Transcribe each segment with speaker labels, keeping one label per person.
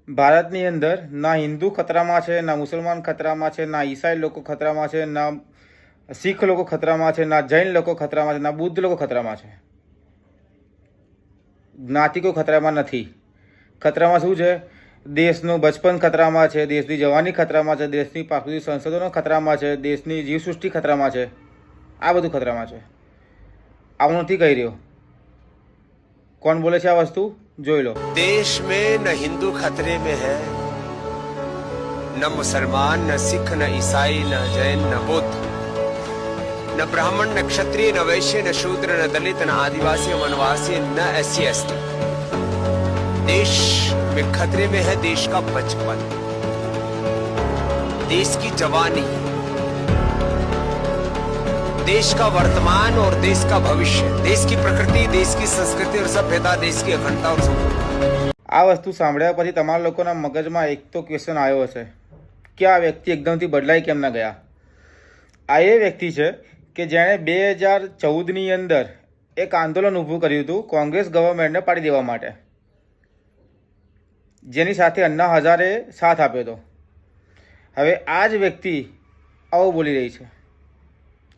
Speaker 1: ભારતની અંદર ના હિન્દુ ખતરામાં છે, ના મુસલમાન ખતરામાં છે, ના ઈસાઈ લોકો ખતરામાં છે, ના શીખ લોકો ખતરામાં છે, ના જૈન લોકો ખતરામાં છે, ના બુદ્ધ લોકો ખતરામાં છે. જ્ઞાતિ કોઈ ખતરામાં નથી. ખતરામાં શું છે? દેશનું બચપન ખતરામાં છે, દેશની જવાની ખતરામાં છે, દેશની પ્રાકૃતિક સંસાધનો ખતરામાં છે, દેશની જીવસૃષ્ટિ ખતરામાં છે. આ બધું ખતરામાં છે. આવું નથી કહી રહ્યો. કોણ બોલે છે આ વસ્તુ? જોઈ લો.
Speaker 2: देश में न हिंदू खतरे में है, न मुसलमान, न सिख, न ईसाई, न जैन, न बौद्ध, न ब्राह्मण, न क्षत्रिय, न वैश्य, न शूद्र, न दलित, न आदिवासी, वनवासी, न एससी एसटी. देश में खतरे में है देश का बचपन, देश की जवानी, देश का वर्तमान और देश का भविष्य, देश की प्रकृति, देश की संस्कृति और सभ्यता, देश की अखंडता और संपूर्णता.
Speaker 1: આ વસ્તુ સાંભળ્યા પછી તમારા લોકોના મગજમાં એક તો ક્વેશ્ચન આવ્યો હશે કે આ વ્યક્તિ એકદમથી બદલાઈ કેમ ના ગયા. આ એ વ્યક્તિ છે કે જેણે 2014ની અંદર એક આંદોલન ઊભું કર્યું હતું કોંગ્રેસ ગવર્મેન્ટને પાડી દેવા માટે, જેની સાથે અન્ના હઝારે સાથ આપ્યો હતો. હવે આ જ વ્યક્તિ આવું બોલી રહી છે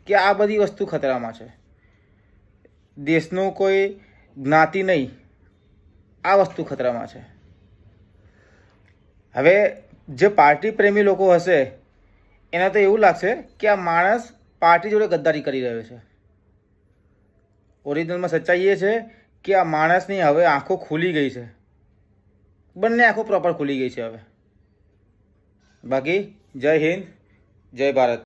Speaker 1: કે આ બધી વસ્તુ ખતરામાં છે, દેશનું કોઈ જ્ઞાતિ નહીં, આ વસ્તુ ખતરામાં છે. હવે જે પાર્ટી પ્રેમી લોકો હશે એને તો એવું લાગશે કે આ માણસ પાર્ટી જોડે ગદ્દારી કરી રહ્યો છે. ઓરિજિનલમાં સચ્ચાઈ એ છે કે આ માણસની હવે આંખો ખુલી ગઈ છે, બંને આંખો પ્રોપર ખુલી ગઈ છે હવે. બાકી જય હિન્દ, જય ભારત.